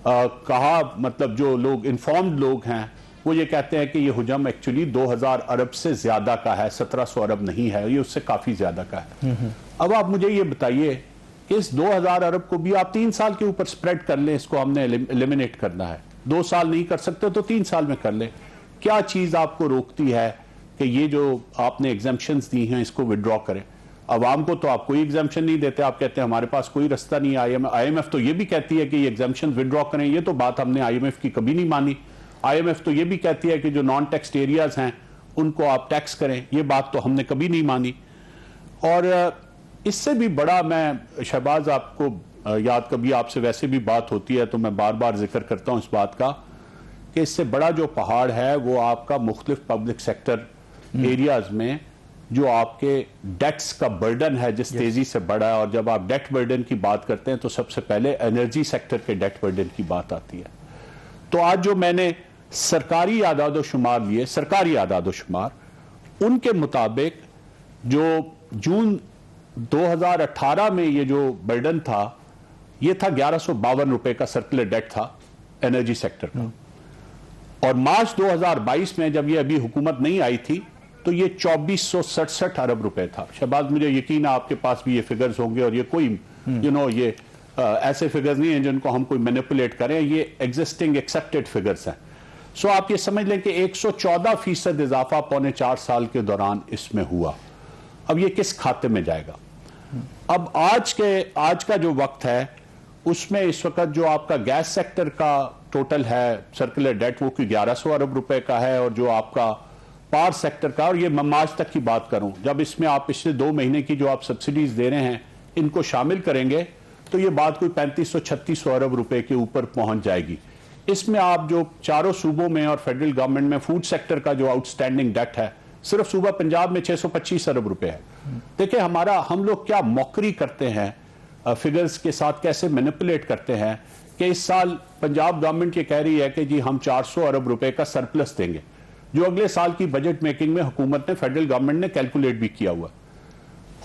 कहा मतलब जो लोग इन्फॉर्म्ड लोग हैं वो ये कहते हैं कि ये हुजम एक्चुअली 2000 अरब से ज्यादा का है, 1700 अरब नहीं है, ये उससे काफी ज्यादा का है। अब आप मुझे ये बताइए कि इस 2000 अरब को भी आप 3 साल के ऊपर स्प्रेड कर लें, इसको हमने एलिमिनेट करना है, 2 साल नहीं कर सकते तो 3 साल में कर लें। क्या चीज आपको रोकती है कि ये जो आपने एग्जाम्पशंस दी हैं इसको विड्रॉ करें? अवाम को तो आप कोई एग्जाम्पशन नहीं देते, आप कहते हैं हमारे पास कोई रास्ता नहीं है। IMF तो ये भी कहती है कि ये एग्जाम्पशन विड्रॉ करें, ये तो बात हमने IMF की कभी नहीं मानी। IMF तो ये भी कहती है कि जो नॉन टैक्स्ड एरियाज हैं उनको आप टैक्स करें, ये बात तो हमने कभी नहीं मानी। और इससे भी बड़ा, मैं शहबाज आपको याद, कभी आपसे वैसे भी बात होती है तो मैं बार बार जिक्र करता हूं इस बात का कि इससे बड़ा जो पहाड़ है वो आपका मुख्तलिफ पब्लिक सेक्टर एरियाज में जो आपके डेट्स का बर्डन है जिस तेजी से बढ़ा है। और जब आप डेट बर्डन की बात करते हैं तो सबसे पहले एनर्जी सेक्टर के डेट बर्डन की बात आती है। तो आज जो मैंने सरकारी आदादोशुमार लिए, सरकारी आदादोशुमार, उनके मुताबिक जो जून 2018 में ये जो बर्डन था ये था 1152 रुपए का सर्कुलर डेट था एनर्जी सेक्टर का। और मार्च 2022 में जब ये अभी हुकूमत नहीं आई थी तो ये 2467 अरब रुपए था। शहबाज, मुझे यकीन है आपके पास भी ये फिगर्स होंगे और ये कोई ये ऐसे फिगर्स नहीं हैं जिनको हम कोई मैनिपुलेट करें, ये एग्जिस्टिंग एक्सेप्टेड फिगर्स हैं। सो आप ये समझ लें कि 114% इजाफा 4.25 साल के दौरान इसमें हुआ। अब ये किस खाते में जाएगा? अब आज का जो वक्त है उसमें इस वक्त जो आपका गैस सेक्टर का टोटल है सर्कुलर डेट वो कि 1100 अरब रुपए का है, और जो आपका पावर सेक्टर का, और ये मैं मार्च तक की बात करूं, जब इसमें आप पिछले 2 महीने की जो आप सब्सिडीज दे रहे हैं इनको शामिल करेंगे तो ये बात कोई 3500-3600 अरब रुपए के ऊपर पहुंच जाएगी। इसमें आप जो चारों सूबों में और फेडरल गवर्नमेंट में फूड सेक्टर का जो आउटस्टैंडिंग डेट है सिर्फ सूबा पंजाब में 625 अरब रुपए है। देखिए हम लोग क्या मौकरी करते हैं फिगर्स के साथ, कैसे मैनिपुलेट करते हैं कि इस साल पंजाब गवर्नमेंट ये कह रही है कि जी हम 400 अरब रुपए का सरप्लस देंगे, जो अगले साल की बजट मेकिंग में हुकूमत ने, फेडरल गवर्नमेंट ने कैलकुलेट भी किया हुआ,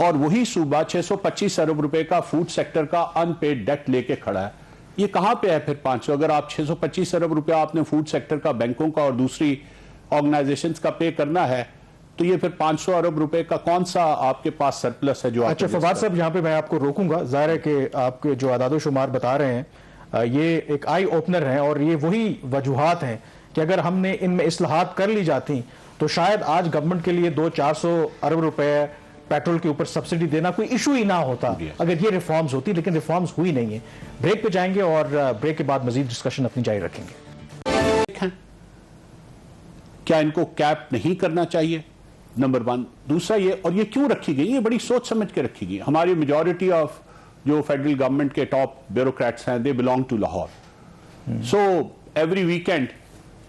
और वही सूबा 625 अरब रुपए का फूड सेक्टर का अनपेड डेट लेके खड़ा है। ये कहां पे है फिर 500? अगर आप 625 अरब रुपया आपने फूड सेक्टर का, बैंकों का और दूसरी ऑर्गेनाइजेशंस का पे करना है तो ये फिर 500 अरब रुपए का कौन सा आपके पास सरप्लस है जो? अच्छा फवाद साहब, यहाँ पे मैं आपको रोकूंगा। जाहिर है कि आपके जो आदादोशुमार बता रहे हैं ये एक आई ओपनर है, और ये वही वजूहात हैं कि अगर हमने इनमें इस्लाहात कर ली जाती तो शायद आज गवर्नमेंट के लिए 200-400 अरब रुपए पेट्रोल के ऊपर सब्सिडी देना कोई इशू ही ना होता अगर ये रिफॉर्म्स होती, लेकिन रिफॉर्म्स हुई नहीं है। ब्रेक पे जाएंगे और ब्रेक के बाद मजीद डिस्कशन अपनी जारी रखेंगे। क्या इनको कैप नहीं करना चाहिए? नंबर 1। दूसरा ये, और ये क्यों रखी गई, ये बड़ी सोच समझ के रखी गई। हमारी मेजॉरिटी ऑफ जो फेडरल गवर्नमेंट के टॉप ब्यूरोक्रेट्स हैं they belong to Lahore. So every weekend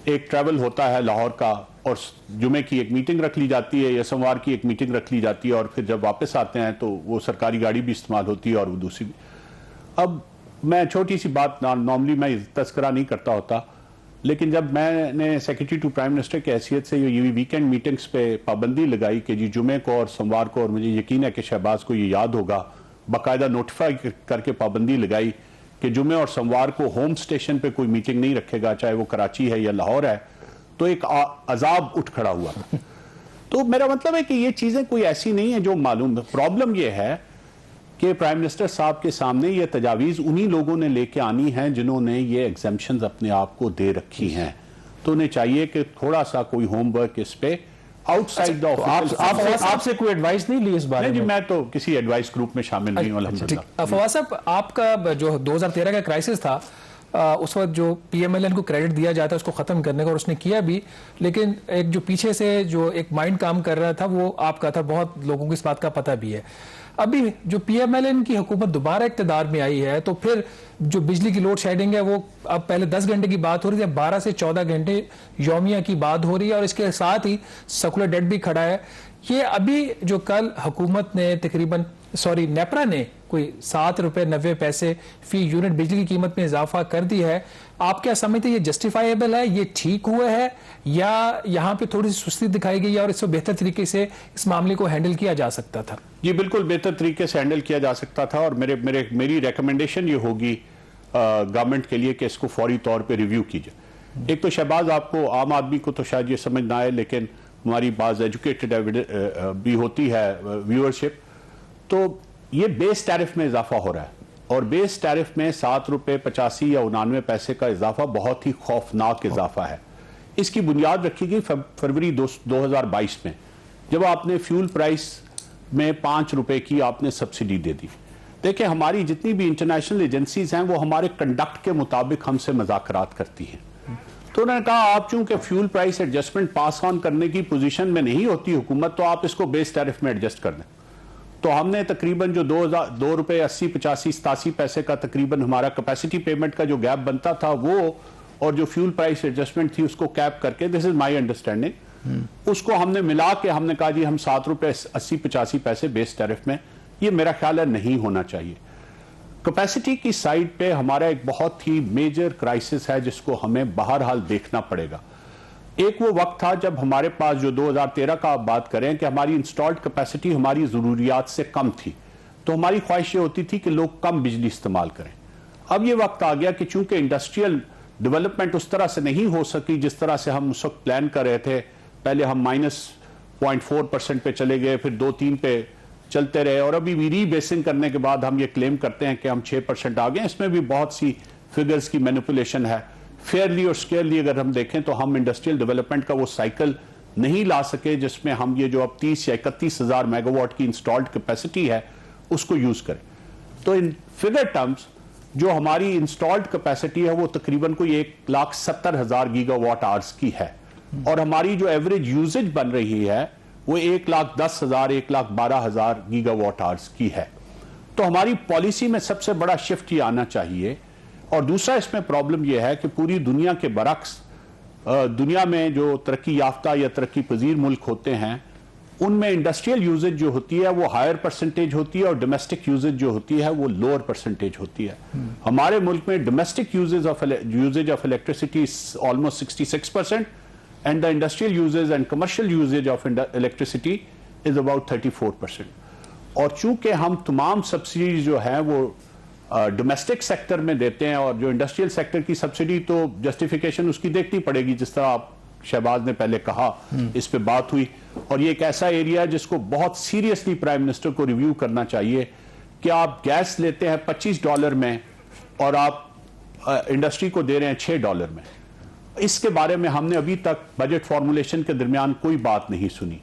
एक ट्रैवल होता है लाहौर का, और जुमे की एक मीटिंग रख ली जाती है या सोमवार की एक मीटिंग रख ली जाती है, और फिर जब वापस आते हैं तो वो सरकारी गाड़ी भी इस्तेमाल होती है और वो दूसरी भी। अब मैं छोटी सी बात, नॉर्मली मैं तस्करा नहीं करता होता, लेकिन जब मैंने सेक्रेटरी टू प्राइम मिनिस्टर की हैसियत से ये वीकेंड मीटिंग्स पे पाबंदी लगाई कि जी जुमे को और सोमवार को, और मुझे यकीन है कि शहबाज को ये याद होगा, बाकायदा नोटिफाई करके पाबंदी लगाई कि जुमे और सोमवार को होम स्टेशन पे कोई मीटिंग नहीं रखेगा, चाहे वो कराची है या लाहौर है, तो एक अजाब उठ खड़ा हुआ। तो मेरा मतलब है कि ये चीजें कोई ऐसी नहीं है जो मालूम है। प्रॉब्लम ये है कि प्राइम मिनिस्टर साहब के सामने ये तजावीज उन्हीं लोगों ने लेके आनी है जिन्होंने ये एग्जाम्पशंस अपने आप को दे रखी हैं, तो उन्हें चाहिए कि थोड़ा सा कोई होमवर्क इस पे आउटसाइड द ऑफिस। आपसे कोई एडवाइस नहीं ली इस बारे में? मैं तो किसी एडवाइस ग्रुप में शामिल नहीं हूं अल्हम्दुलिल्लाह। फवाद साहब, आपका जो 2013 का क्राइसिस था उस वक्त जो PMLN को क्रेडिट दिया जाता है उसको खत्म करने का, और उसने किया भी, लेकिन एक जो पीछे से जो एक माइंड काम कर रहा था वो आपका था, बहुत लोगों को इस बात का पता भी है। अभी जो PMLN की हुकूमत दोबारा इक़्तिदार में आई है तो फिर जो बिजली की लोड शेडिंग है वो अब पहले 10 घंटे की बात हो रही थी, 12 से 14 घंटे यौमिया की बात हो रही है, और इसके साथ ही सर्कुलर डेट भी खड़ा है। ये अभी जो कल हुकूमत ने तकरीबन नेपरा ने कोई 7 रुपए 90 पैसे फी यूनिट बिजली की कीमत में इजाफा कर दी है, आप क्या समझते हैं ये जस्टिफाइबल है, ये ठीक हुआ है, या यहाँ पे थोड़ी सी सुस्ती दिखाई गई है और इससे बेहतर तरीके से इस मामले को हैंडल किया जा सकता था? जी बिल्कुल बेहतर तरीके से हैंडल किया जा सकता था, और मेरी रिकमेंडेशन ये होगी गवर्नमेंट के लिए कि इसको फौरी तौर पे रिव्यू कीजिए। एक तो शहबाज, आपको आम आदमी को तो शायद ये समझ ना आए, लेकिन हमारी बाज एजुकेटेड भी होती है व्यूअरशिप, तो ये बेस टैरिफ में इजाफा हो रहा है और बेस टैरिफ में 7 रुपये 85 या 99 पैसे का इजाफा बहुत ही खौफनाक इजाफा है। इसकी बुनियाद रखी गई फरवरी 2022 में, जब आपने फ्यूल प्राइस में 5 रुपए की आपने सब्सिडी दे दी। देखिए, हमारी जितनी भी इंटरनेशनल एजेंसीज हैं वो हमारे कंडक्ट के मुताबिक हमसे मुज़ाकरात करती हैं। तो उन्होंने कहा आप चूंकि fuel price adjustment pass on करने की पोजीशन में नहीं होती हुकूमत, तो आप इसको बेस टैरिफ में एडजस्ट कर दें। तो हमने तकरीबन जो 2 रुपये 80 85 87 पैसे का तकरीबन हमारा कैपेसिटी पेमेंट का जो गैप बनता था वो, और जो फ्यूल प्राइस एडजस्टमेंट थी उसको कैप करके, दिस इज माई अंडरस्टैंडिंग, उसको हमने मिला के हमने कहा जी हम 7 रुपये 80 85 पैसे बेस टैरिफ में। ये मेरा ख्याल है नहीं होना चाहिए। कैपेसिटी की साइड पे हमारा एक बहुत ही मेजर क्राइसिस है जिसको हमें बहरहाल देखना पड़ेगा। एक वो वक्त था जब हमारे पास जो 2013 का आप बात करें कि हमारी इंस्टॉल्ड कैपेसिटी हमारी ज़रूरियात से कम थी, तो हमारी ख्वाहिश ये होती थी कि लोग कम बिजली इस्तेमाल करें। अब ये वक्त आ गया कि चूंकि इंडस्ट्रियल डेवलपमेंट उस तरह से नहीं हो सकी जिस तरह से हम उस वक्त प्लान कर रहे थे, पहले हम -0.4% पे चले गए, फिर 2-3 पे चलते रहे, और अभी भी रीबेसिंग करने के बाद हम ये क्लेम करते हैं कि हम 6% आ गए। इसमें भी बहुत सी फिगर्स की मैनिपुलेशन है। फेयरली और स्केयरली अगर हम देखें तो हम इंडस्ट्रियल डेवलपमेंट का वो साइकिल नहीं ला सके जिसमें हम ये जो अब 30 या 31 हज़ार मेगावाट की इंस्टॉल्ड कैपेसिटी है उसको यूज करें। तो इन फिगर टर्म्स जो हमारी इंस्टॉल्ड कैपेसिटी है वो तकरीबन कोई 1,70,000 गीगावाट आवर्स की है, और हमारी जो एवरेज यूजेज बन रही है वो 1,10,000 1,12,000 गीगावाट आवर्स की है। तो हमारी पॉलिसी में सबसे बड़ा शिफ्ट ये आना चाहिए। और दूसरा इसमें प्रॉब्लम यह है कि पूरी दुनिया के बरक्स दुनिया में जो तरक्की याफ्ता या तरक्की पजीर मुल्क होते हैं उनमें इंडस्ट्रियल यूजेज जो होती है वो हायर परसेंटेज होती है और डोमेस्टिक यूजेज जो होती है वो लोअर परसेंटेज होती है। हमारे मुल्क में domestic usages of electricity almost 66% and the industrial uses and commercial usage of electricity is about 34%. और चूंकि हम तमाम सब्सिडी जो है वो डोमेस्टिक सेक्टर में देते हैं, और जो इंडस्ट्रियल सेक्टर की सब्सिडी तो जस्टिफिकेशन उसकी देखनी पड़ेगी, जिस तरह आप शहबाज ने पहले कहा, इस पे बात हुई, और ये एक ऐसा एरिया है जिसको बहुत सीरियसली प्राइम मिनिस्टर को रिव्यू करना चाहिए कि आप गैस लेते हैं $25 में और आप इंडस्ट्री को दे रहे हैं $6 में। इसके बारे में हमने अभी तक बजट फॉर्मुलेशन के दरमियान कोई बात नहीं सुनी।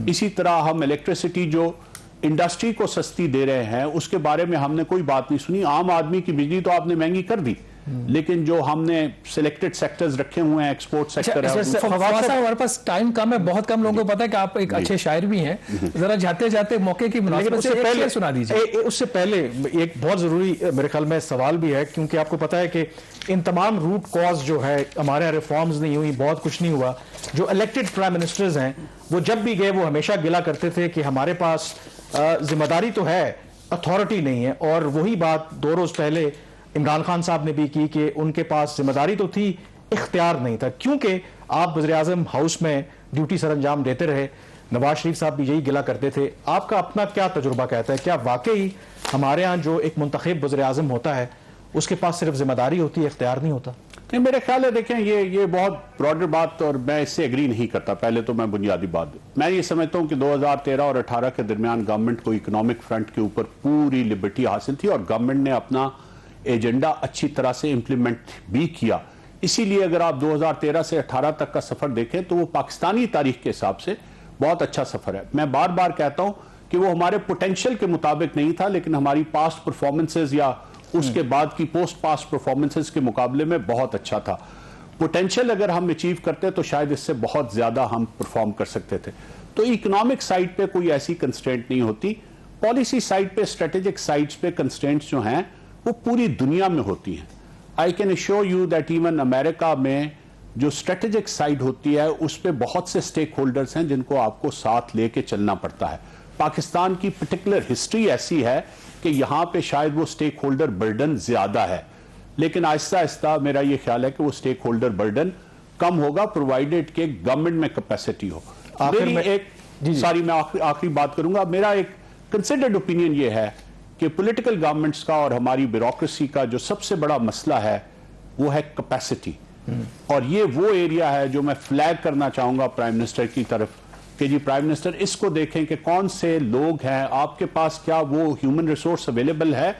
इसी तरह हम इलेक्ट्रिसिटी जो इंडस्ट्री को सस्ती दे रहे हैं उसके बारे में हमने कोई बात नहीं सुनी। आम आदमी की बिजली तो आपने महंगी कर दी, लेकिन जो हमने सिलेक्टेड सेक्टर्स रखे हुए हैं, एक्सपोर्ट सेक्टर है। हमारे पास टाइम कम है, बहुत कम लोगों को पता है कि आप एक अच्छे शायर भी हैं, जरा जाते जाते मौके की मुनासिबत से पहले सुना दीजिए। उससे पहले एक बहुत जरूरी मेरे ख्याल में सवाल भी है, क्योंकि आपको पता है कि इन तमाम रूट कॉज जो है हमारे यहाँ रिफॉर्म्स नहीं हुई, बहुत कुछ नहीं हुआ। जो इलेक्टेड प्राइम मिनिस्टर्स हैं वो जब भी गए वो हमेशा गिला करते थे कि हमारे पास जिम्मेदारी तो है, अथॉरिटी नहीं है। और वही बात 2 रोज पहले इमरान खान साहब ने भी की कि उनके पास जिम्मेदारी तो थी, इख्तियार नहीं था, क्योंकि आप वज़ीर-ए-आज़म हाउस में ड्यूटी सर अंजाम देते रहे। नवाज शरीफ साहब भी यही गिला करते थे। आपका अपना क्या तजुर्बा कहता है, क्या वाकई हमारे यहाँ जो एक मुंतखब वज़ीर-ए-आज़म होता है उसके पास सिर्फ जिम्मेदारी होती है, इख्तियार नहीं होता? नहीं, मेरे ख्याल है देखें ये बहुत ब्रॉडर बात, और मैं इससे एग्री नहीं करता। पहले तो मैं बुनियादी बात, मैं ये समझता हूँ कि 2013 और 18 के दरमियान गवर्नमेंट को इकोनॉमिक फ्रंट के ऊपर पूरी लिबर्टी हासिल थी, और गवर्नमेंट ने अपना एजेंडा अच्छी तरह से इंप्लीमेंट भी किया। इसीलिए अगर आप 2013 से 18 तक का सफर देखें तो वो पाकिस्तानी तारीख के हिसाब से बहुत अच्छा सफर है। मैं बार बार कहता हूं कि वो हमारे पोटेंशियल के मुताबिक नहीं था, लेकिन हमारी पास्ट परफॉर्मेंसेज या उसके बाद की पोस्ट पास्ट परफॉर्मेंसेज के मुकाबले में बहुत अच्छा था। पोटेंशियल अगर हम अचीव करते तो शायद इससे बहुत ज्यादा हम परफॉर्म कर सकते थे। तो इकोनॉमिक साइड पे कोई ऐसी कंस्ट्रेंट नहीं होती। पॉलिसी साइड पे, स्ट्रेटेजिक साइड्स पे कंस्ट्रेंट्स जो हैं वो पूरी दुनिया में होती हैं। I can assure you that even America में जो स्ट्रेटेजिक साइड होती है उस पे बहुत से स्टेक होल्डर्स हैं जिनको आपको साथ लेके चलना पड़ता है। पाकिस्तान की पर्टिकुलर हिस्ट्री ऐसी है कि यहाँ पे शायद वो स्टेक होल्डर बर्डन ज्यादा है, लेकिन आहिस्ता आहिस्ता मेरा ये ख्याल है कि वो स्टेक होल्डर बर्डन कम होगा, प्रोवाइडेड के गवर्नमेंट में कैपेसिटी हो। मैं आखिरी बात करूंगा। मेरा एक कंसिडर्ड ओपिनियन ये है कि पॉलिटिकल गवर्नमेंट्स का और हमारी ब्यूरोक्रेसी का जो सबसे बड़ा मसला है वो है कैपेसिटी। और ये वो एरिया है जो मैं फ्लैग करना चाहूंगा प्राइम मिनिस्टर की तरफ कि जी प्राइम मिनिस्टर इसको देखें कि कौन से लोग हैं आपके पास, क्या वो ह्यूमन रिसोर्स अवेलेबल है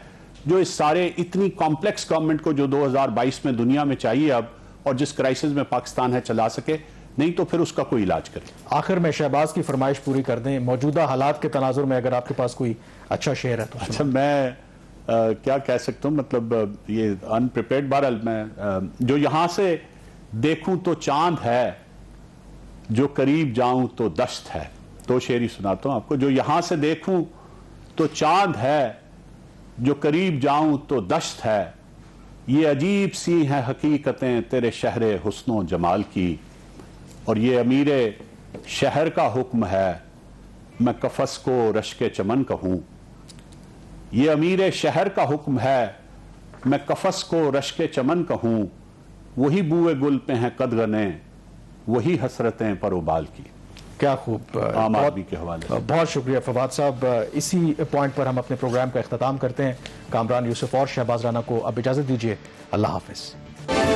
जो इस सारे इतनी कॉम्प्लेक्स गवर्नमेंट को जो 2022 में दुनिया में चाहिए अब और जिस क्राइसिस में पाकिस्तान है चला सके, नहीं तो फिर उसका कोई इलाज करें। आखिर में शहबाज की फरमाइश पूरी कर दें, मौजूदा हालात के तनाजुर में अगर आपके पास कोई अच्छा शेर है तो। अच्छा, मैं क्या कह सकता हूँ, मतलब ये अनप्रिपेयर्ड। बहरहाल मैं जो यहां से देखूं तो चांद है, जो करीब जाऊं तो दश्त है। दो शेर ही सुनाता हूं आपको। जो यहां से देखूं तो चांद है, जो करीब जाऊं तो दश्त है, ये अजीब सी हैं हकीकतें तेरे शहरे हुस्नो जमाल की, और ये अमीरे शहर का हुक्म है, मैं कफस को रश्के चमन कहूं। ये अमीरे शहर का हुक्म है, मैं कफस को रश्के चमन कहूं। वही बूए गुल पे हैं कदगने, वही हसरतें परोबाल की। क्या खूब, आम आदमी के हवाले से। बहुत शुक्रिया फवाद साहब। इसी पॉइंट पर हम अपने प्रोग्राम का इख्तिताम करते हैं। कामरान यूसुफ और शहबाज राना को अब इजाजत दीजिए। अल्लाह हाफिज।